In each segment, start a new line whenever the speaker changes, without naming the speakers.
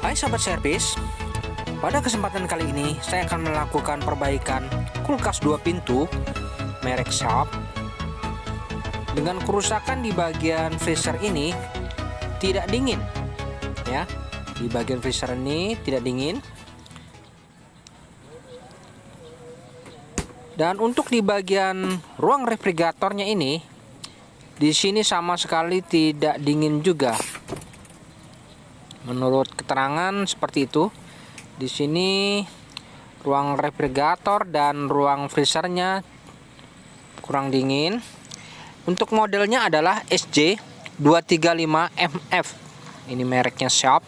Hai sahabat servis, pada kesempatan kali ini saya akan melakukan perbaikan kulkas 2 pintu merek Sharp. Dengan kerusakan di bagian freezer ini tidak dingin ya. Di bagian freezer ini tidak dingin. Dan untuk di bagian ruang refrigeratornya ini, di sini sama sekali tidak dingin juga. Menurut keterangan seperti itu. Di sini ruang refrigerator dan ruang freezernya kurang dingin. Untuk modelnya adalah SJ235MF. Ini mereknya Sharp.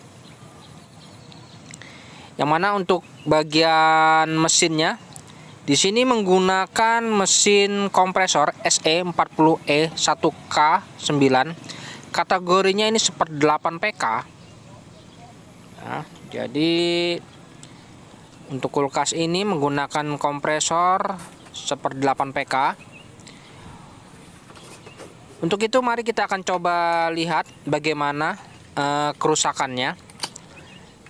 Yang mana untuk bagian mesinnya di sini menggunakan mesin kompresor SE40E1K9. Kategorinya ini 1/8 PK. Nah, jadi untuk kulkas ini menggunakan kompresor 1/8 PK. Untuk itu mari kita akan coba lihat bagaimana kerusakannya.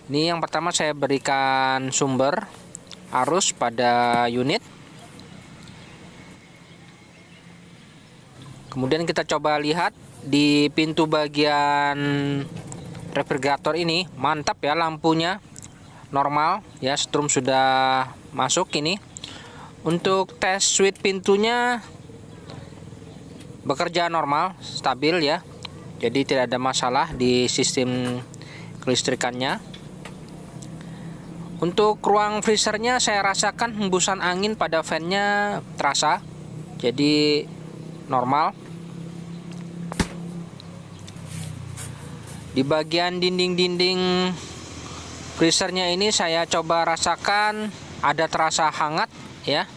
Ini yang pertama saya berikan sumber arus pada unit. Kemudian kita coba lihat di pintu bagian refrigerator ini, mantap ya, lampunya normal ya, strum sudah masuk ini. Untuk tes switch pintunya bekerja normal, stabil ya. Jadi tidak ada masalah di sistem kelistrikannya. Untuk ruang freezernya saya rasakan hembusan angin pada fan-nya terasa. Jadi normal. Di bagian dinding-dinding freezernya ini saya coba rasakan ada terasa hangat ya.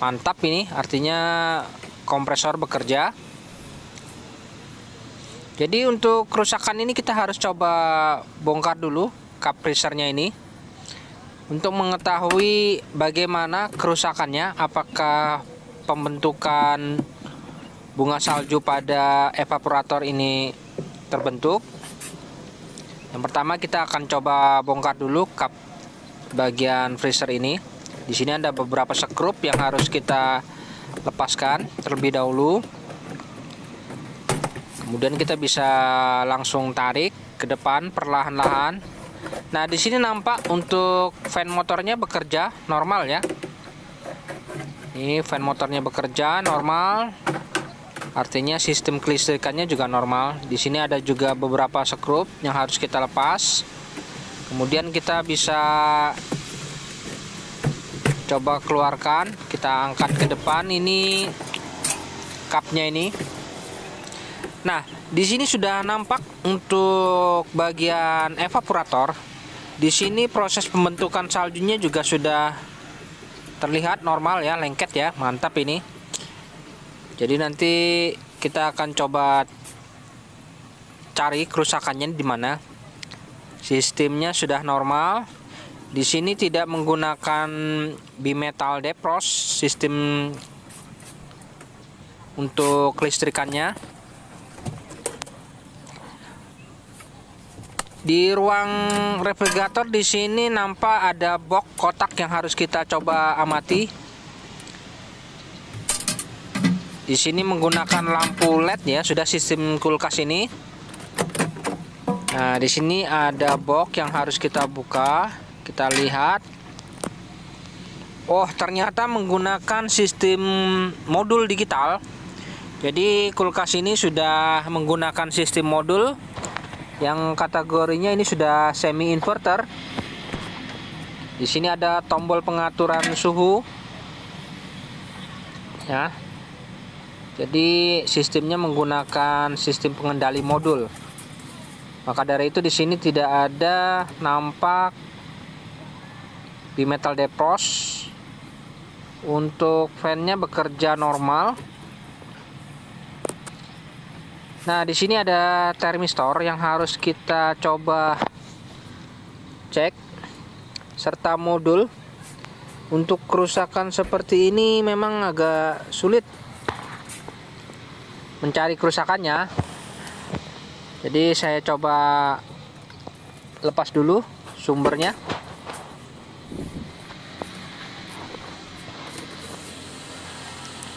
Mantap ini, artinya kompresor bekerja. Jadi untuk kerusakan ini kita harus coba bongkar dulu kap freezernya ini untuk mengetahui bagaimana kerusakannya, apakah pembentukan bunga salju pada evaporator ini terbentuk. Yang pertama kita akan coba bongkar dulu kap bagian freezer ini. Di sini ada beberapa skrup yang harus kita lepaskan terlebih dahulu. Kemudian kita bisa langsung tarik ke depan perlahan-lahan. Nah, di sini nampak untuk fan motornya bekerja normal ya. Ini fan motornya bekerja normal. Artinya sistem kelistrikannya juga normal. Di sini ada juga beberapa skrup yang harus kita lepas. Kemudian kita bisa coba keluarkan, kita angkat ke depan ini kapnya ini. Nah, di sini sudah nampak untuk bagian evaporator. Di sini proses pembentukan saljunya juga sudah terlihat normal ya, lengket ya, mantap ini. Jadi nanti kita akan coba cari kerusakannya di mana. Sistemnya sudah normal. Di sini tidak menggunakan bimetal defrost sistem untuk kelistrikannya. Di ruang refrigerator di sini nampak ada box kotak yang harus kita coba amati. Di sini menggunakan lampu LED ya, sudah sistem kulkas ini. Nah, di sini ada box yang harus kita buka. Kita lihat. Oh, ternyata menggunakan sistem modul digital. Jadi kulkas ini sudah menggunakan sistem modul yang kategorinya ini sudah semi inverter. Di sini ada tombol pengaturan suhu. Ya. Jadi sistemnya menggunakan sistem pengendali modul. Maka dari itu di sini tidak ada nampak bimetal defrost. Untuk fan-nya bekerja normal. Nah, di sini ada termistor yang harus kita coba cek serta modul. Untuk kerusakan seperti ini memang agak sulit mencari kerusakannya. Jadi saya coba lepas dulu sumbernya.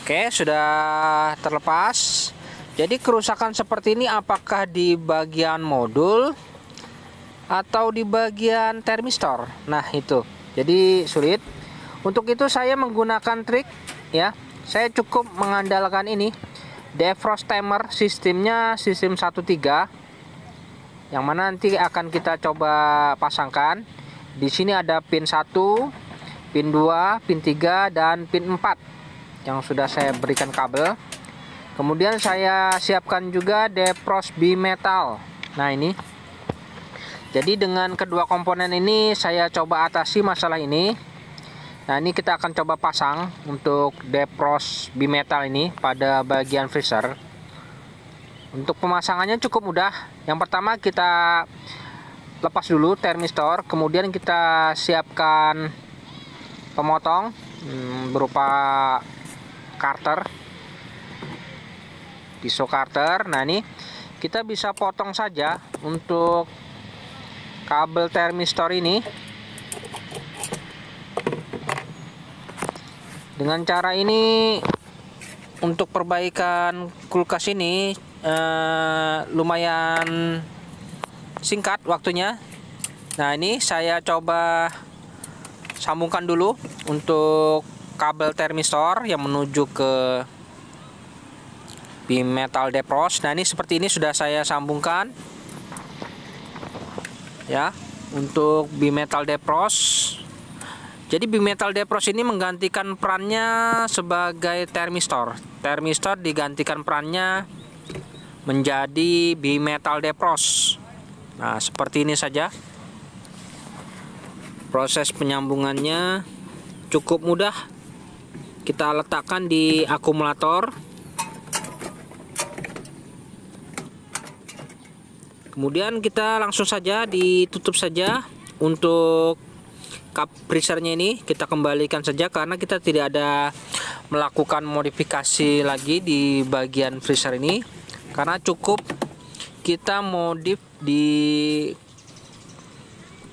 Oke, sudah terlepas. Jadi kerusakan seperti ini apakah di bagian modul atau di bagian termistor? Nah, itu. Jadi sulit. Untuk itu saya menggunakan trik ya. Saya cukup mengandalkan ini. Defrost timer, sistemnya sistem 13. Yang mana nanti akan kita coba pasangkan. Di sini ada pin 1, pin 2, pin 3 dan pin 4 yang sudah saya berikan kabel. Kemudian saya siapkan juga defrost bimetal. Nah, ini. Jadi dengan kedua komponen ini saya coba atasi masalah ini. Nah, ini kita akan coba pasang untuk defrost bimetal ini pada bagian freezer. Untuk pemasangannya cukup mudah. Yang pertama kita lepas dulu termistor, kemudian kita siapkan pemotong berupa cutter, pisau cutter. Nah, ini kita bisa potong saja untuk kabel termistor ini. Dengan cara ini untuk perbaikan kulkas ini lumayan singkat waktunya. Nah, ini saya coba sambungkan dulu untuk kabel termistor yang menuju ke bimetal defrost. Nah, ini seperti ini sudah saya sambungkan ya untuk bimetal defrost. Jadi bimetal defrost ini menggantikan perannya sebagai termistor. Termistor digantikan perannya menjadi bimetal defrost. Nah, seperti ini saja. Proses penyambungannya cukup mudah. Kita letakkan di akumulator. Kemudian kita langsung saja ditutup saja. Untuk cup freezernya ini kita kembalikan saja karena kita tidak ada melakukan modifikasi lagi di bagian freezer ini, karena cukup kita modif di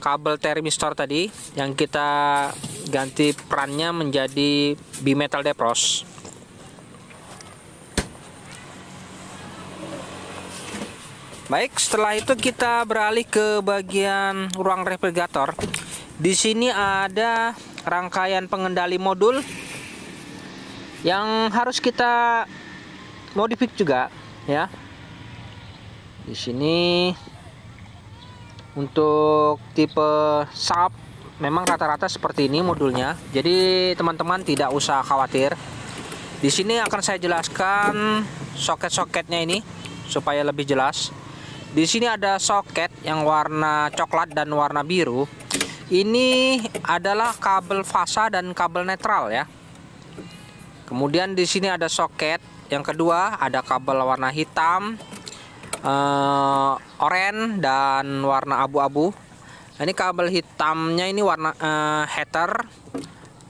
kabel termistor tadi yang kita ganti perannya menjadi bimetal defrost. Baik, setelah itu kita beralih ke bagian ruang refrigerator. Di sini ada rangkaian pengendali modul yang harus kita modifik juga ya. Di sini untuk tipe sub memang rata-rata seperti ini modulnya. Jadi teman-teman tidak usah khawatir. Di sini akan saya jelaskan soket-soketnya ini supaya lebih jelas. Di sini ada soket yang warna coklat dan warna biru. Ini adalah kabel fasa dan kabel netral ya. Kemudian di sini ada soket yang kedua, ada kabel warna hitam, oranye dan warna abu-abu. Ini kabel hitamnya ini warna heater,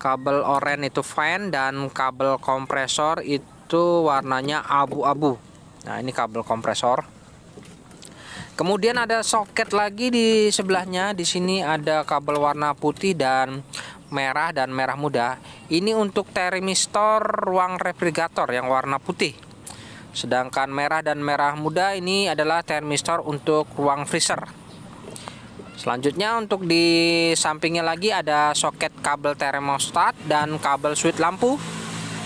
kabel oranye itu fan, dan kabel kompresor itu warnanya abu-abu. Nah, ini kabel kompresor. Kemudian ada soket lagi di sebelahnya. Di sini ada kabel warna putih dan merah muda. Ini untuk termistor ruang refrigerator yang warna putih. Sedangkan merah dan merah muda ini adalah termistor untuk ruang freezer. Selanjutnya untuk di sampingnya lagi ada soket kabel termostat dan kabel switch lampu,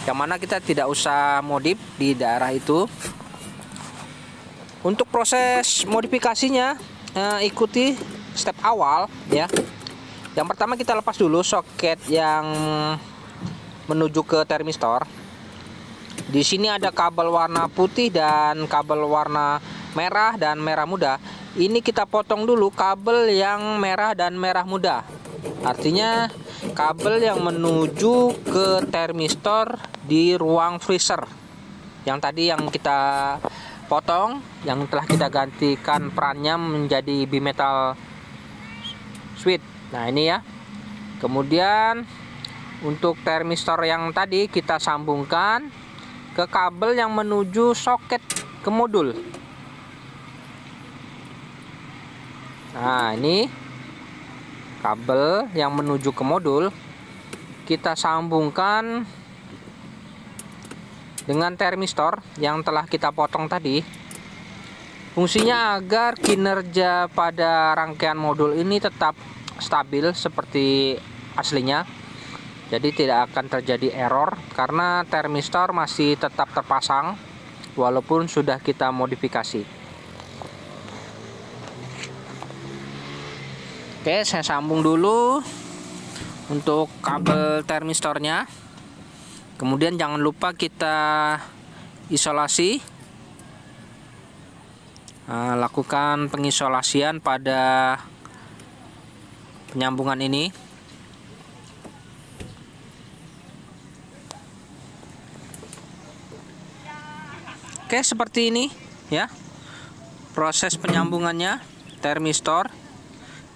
yang mana kita tidak usah modif di daerah itu. Untuk proses modifikasinya ikuti step awal ya. Yang pertama kita lepas dulu soket yang menuju ke termistor. Di sini ada kabel warna putih dan kabel warna merah dan merah muda. Ini kita potong dulu kabel yang merah dan merah muda. Artinya kabel yang menuju ke termistor di ruang freezer. Yang tadi yang kita potong, yang telah kita gantikan perannya menjadi bimetal switch. Nah, ini ya. Kemudian untuk termistor yang tadi kita sambungkan ke kabel yang menuju soket ke modul. Nah, ini kabel yang menuju ke modul kita sambungkan dengan termistor yang telah kita potong tadi. Fungsinya agar kinerja pada rangkaian modul ini tetap stabil seperti aslinya. Jadi tidak akan terjadi error karena termistor masih tetap terpasang walaupun sudah kita modifikasi. Oke, saya sambung dulu untuk kabel termistornya. Kemudian jangan lupa kita isolasi. Lakukan pengisolasian pada penyambungan ini. Oke, seperti ini ya proses penyambungannya termistor.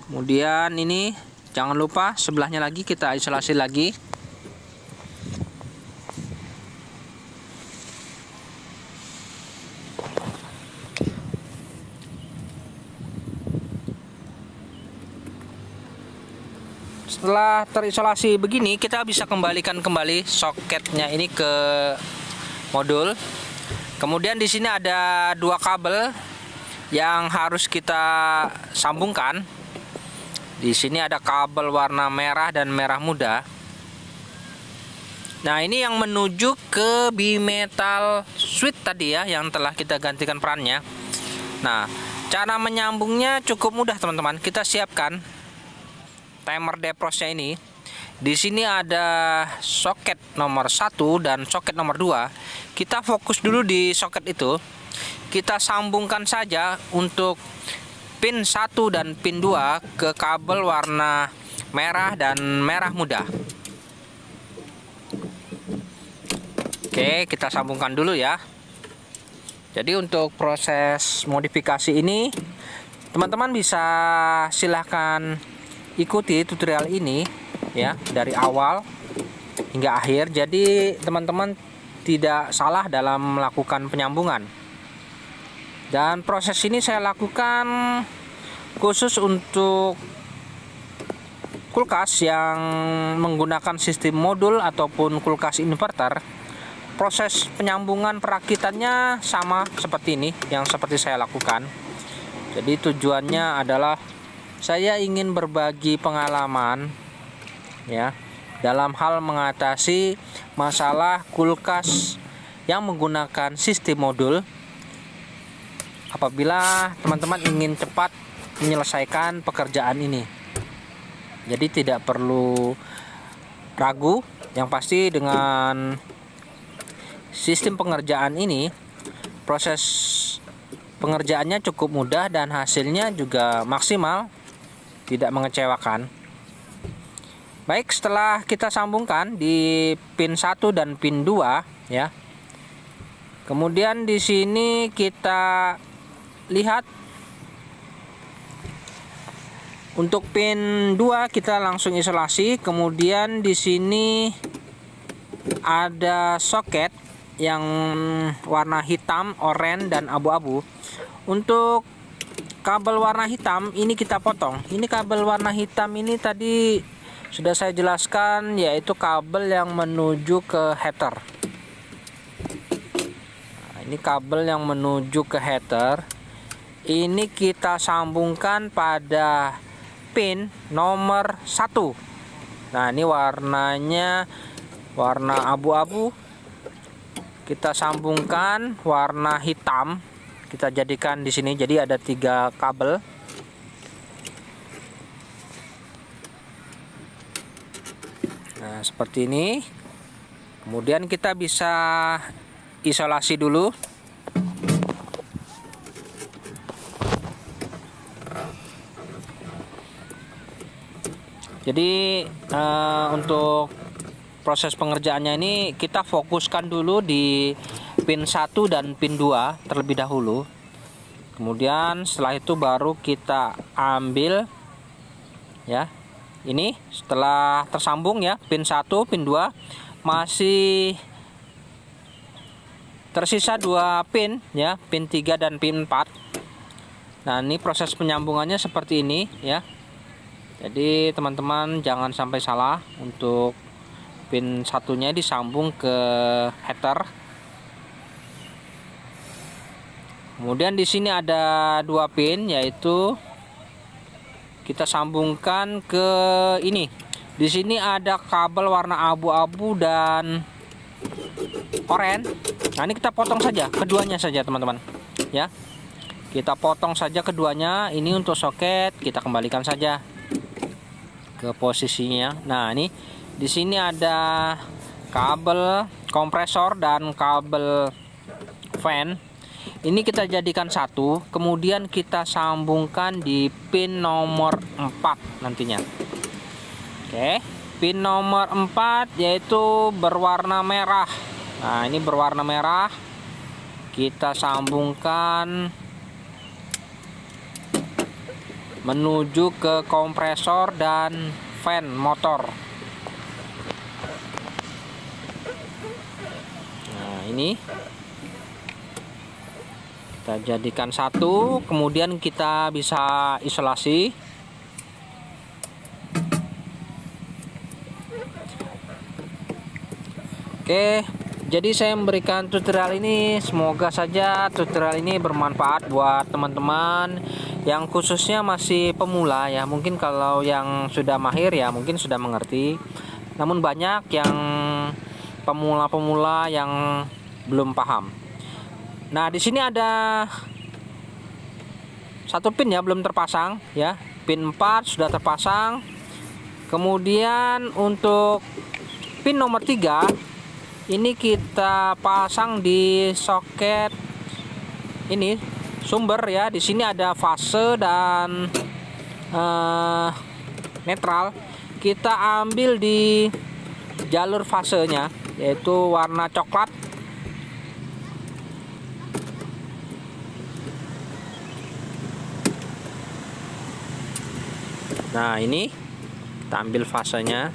Kemudian ini jangan lupa sebelahnya lagi kita isolasi lagi. Setelah terisolasi begini, kita bisa kembalikan kembali soketnya ini ke modul. Kemudian di sini ada dua kabel yang harus kita sambungkan. Di sini ada kabel warna merah dan merah muda. Nah, ini yang menuju ke bimetal switch tadi ya, yang telah kita gantikan perannya. Nah, cara menyambungnya cukup mudah teman-teman. Kita siapkan timer defrostnya ini. Di sini ada soket nomor 1 dan soket nomor 2. Kita fokus dulu di soket itu. Kita sambungkan saja untuk pin 1 dan pin 2 ke kabel warna merah dan merah muda. Oke, kita sambungkan dulu ya. Jadi untuk proses modifikasi ini teman-teman bisa silahkan ikuti tutorial ini ya dari awal hingga akhir. Jadi teman-teman tidak salah dalam melakukan penyambungan. Dan proses ini saya lakukan khusus untuk kulkas yang menggunakan sistem modul ataupun kulkas inverter. Proses penyambungan perakitannya sama seperti ini yang seperti saya lakukan. Jadi tujuannya adalah saya ingin berbagi pengalaman ya dalam hal mengatasi masalah kulkas yang menggunakan sistem modul. Apabila teman-teman ingin cepat menyelesaikan pekerjaan ini, jadi tidak perlu ragu. Yang pasti dengan sistem pengerjaan ini proses pengerjaannya cukup mudah dan hasilnya juga maksimal, tidak mengecewakan. Baik, setelah kita sambungkan di pin 1 dan pin 2 ya. Kemudian di sini kita lihat untuk pin 2 kita langsung isolasi. Kemudian di sini ada soket yang warna hitam, oranye dan abu-abu. Untuk kabel warna hitam ini kita potong. Ini kabel warna hitam ini tadi sudah saya jelaskan, yaitu kabel yang menuju ke heater. Nah, ini kabel yang menuju ke heater. Ini kita sambungkan pada pin nomor 1. Nah, ini warnanya warna abu-abu. Kita sambungkan warna hitam. Kita jadikan di sini, jadi ada 3 kabel. Nah, seperti ini. Kemudian kita bisa isolasi dulu. Jadi untuk proses pengerjaannya ini kita fokuskan dulu di pin 1 dan pin 2 terlebih dahulu. Kemudian setelah itu baru kita ambil ya. Ini setelah tersambung ya, pin 1, pin 2 masih tersisa 2 pin ya, pin 3 dan pin 4. Nah, ini proses penyambungannya seperti ini ya. Jadi teman-teman jangan sampai salah, untuk pin satunya disambung ke heater. Kemudian di sini ada 2 pin, yaitu kita sambungkan ke ini. Di sini ada kabel warna abu-abu dan oranye. Nah, ini kita potong saja keduanya saja, teman-teman. Ya. Kita potong saja keduanya. Ini untuk soket, kita kembalikan saja ke posisinya. Nah, ini di sini ada kabel kompresor dan kabel fan. Ini kita jadikan satu, kemudian kita sambungkan di pin nomor 4 nantinya. Oke, pin nomor 4 yaitu berwarna merah. Nah, ini berwarna merah. Kita sambungkan menuju ke kompresor dan fan motor. Nah, ini kita jadikan satu, kemudian kita bisa isolasi. Oke, jadi saya memberikan tutorial ini, semoga saja tutorial ini bermanfaat buat teman-teman yang khususnya masih pemula ya. Mungkin kalau yang sudah mahir ya mungkin sudah mengerti, namun banyak yang pemula-pemula yang belum paham. Nah, di sini ada satu pin ya belum terpasang ya. Pin 4 sudah terpasang. Kemudian untuk pin nomor 3 ini kita pasang di soket ini sumber ya. Di sini ada fase dan netral. Kita ambil di jalur fasenya, yaitu warna coklat. Nah, ini kita ambil fasenya.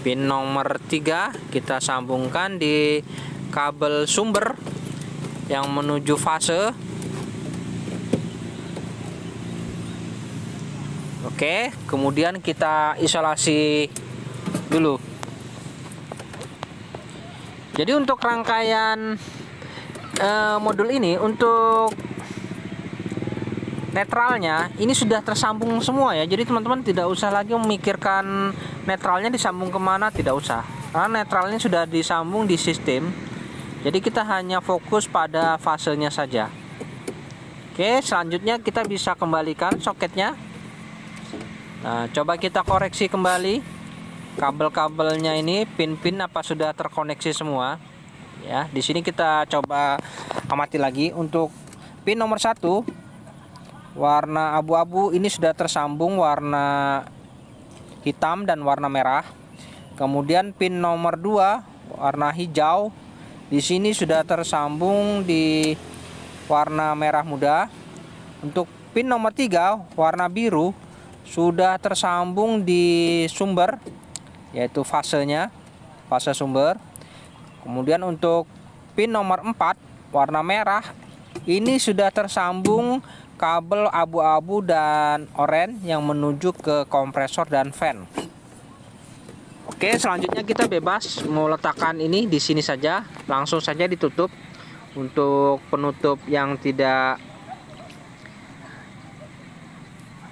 Pin nomor 3 kita sambungkan di kabel sumber yang menuju fase. Oke, kemudian kita isolasi dulu. Jadi untuk rangkaian modul ini, untuk netralnya ini sudah tersambung semua ya. Jadi teman-teman tidak usah lagi memikirkan netralnya disambung kemana, tidak usah, karena netralnya sudah disambung di sistem. Jadi kita hanya fokus pada fasenya saja. Oke, selanjutnya kita bisa kembalikan soketnya. Nah, coba kita koreksi kembali kabel-kabelnya ini, pin-pin apa sudah terkoneksi semua ya. Di sini kita coba amati lagi. Untuk pin nomor 1 warna abu-abu ini sudah tersambung warna hitam dan warna merah. Kemudian pin nomor 2 warna hijau di sini sudah tersambung di warna merah muda. Untuk pin nomor 3 warna biru sudah tersambung di sumber, yaitu fasenya, fase sumber. Kemudian untuk pin nomor 4 warna merah ini sudah tersambung kabel abu-abu dan oranye yang menuju ke kompresor dan fan. Oke, selanjutnya kita bebas mau letakkan ini di sini saja, langsung saja ditutup. Untuk penutup yang tidak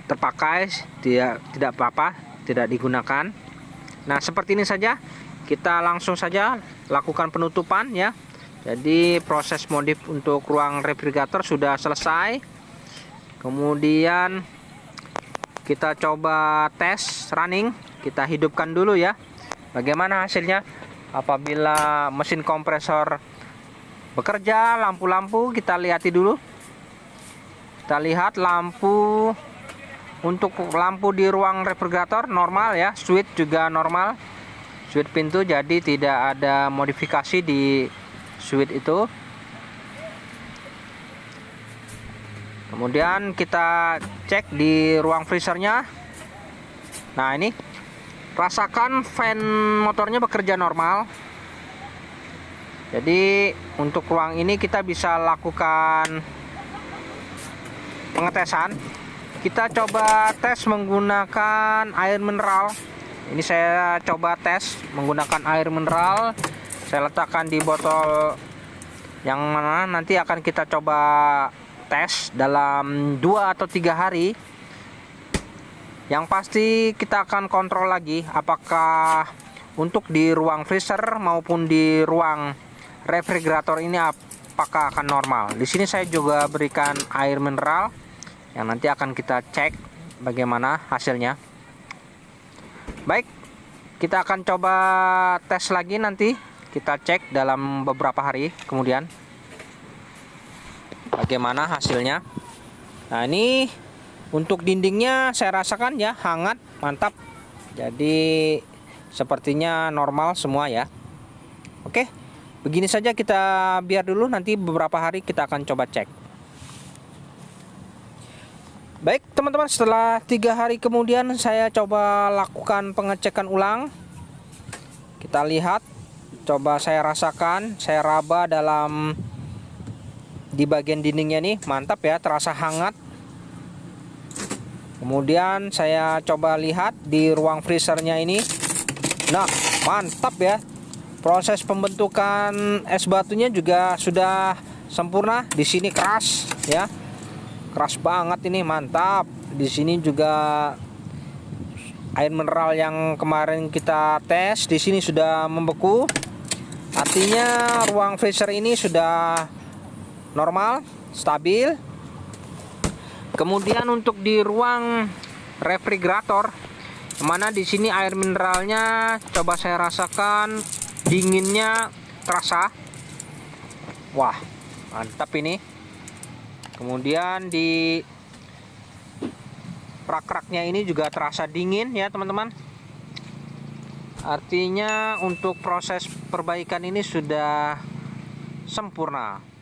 terpakai tidak apa-apa, tidak digunakan. Nah, seperti ini saja. Kita langsung saja lakukan penutupan ya. Jadi proses modif untuk ruang refrigerator sudah selesai. Kemudian kita coba tes running, kita hidupkan dulu ya. Bagaimana hasilnya apabila mesin kompresor bekerja, lampu-lampu kita lihati dulu. Kita lihat lampu, untuk lampu di ruang refrigerator normal ya, switch juga normal, switch pintu, jadi tidak ada modifikasi di switch itu. Kemudian kita cek di ruang freezernya. Nah, ini rasakan fan motornya bekerja normal. Jadi untuk ruang ini kita bisa lakukan pengetesan. Kita coba tes menggunakan air mineral. Ini saya coba tes menggunakan air mineral. Saya letakkan di botol yang mana nanti akan kita coba tes dalam 2 atau 3 hari. Yang pasti kita akan kontrol lagi apakah untuk di ruang freezer maupun di ruang refrigerator ini apakah akan normal. Di sini saya juga berikan air mineral yang nanti akan kita cek bagaimana hasilnya. Baik, kita akan coba tes lagi nanti. Kita cek dalam beberapa hari kemudian bagaimana hasilnya. Nah, ini untuk dindingnya saya rasakan ya hangat, mantap. Jadi sepertinya normal semua ya. Oke, begini saja, kita biar dulu, nanti beberapa hari kita akan coba cek. Baik teman-teman, setelah 3 hari kemudian saya coba lakukan pengecekan ulang. Kita lihat, coba saya rasakan, saya raba dalam di bagian dindingnya nih, mantap ya, terasa hangat. Kemudian saya coba lihat di ruang freezernya ini. Nah, mantap ya. Proses pembentukan es batunya juga sudah sempurna. Di sini keras ya. Keras banget ini, mantap. Di sini juga air mineral yang kemarin kita tes di sini sudah membeku. Artinya ruang freezer ini sudah normal, stabil. Kemudian untuk di ruang refrigerator, mana di sini air mineralnya coba saya rasakan dinginnya terasa. Wah, mantap ini. Kemudian di rak-raknya ini juga terasa dingin ya teman-teman. Artinya untuk proses perbaikan ini sudah sempurna.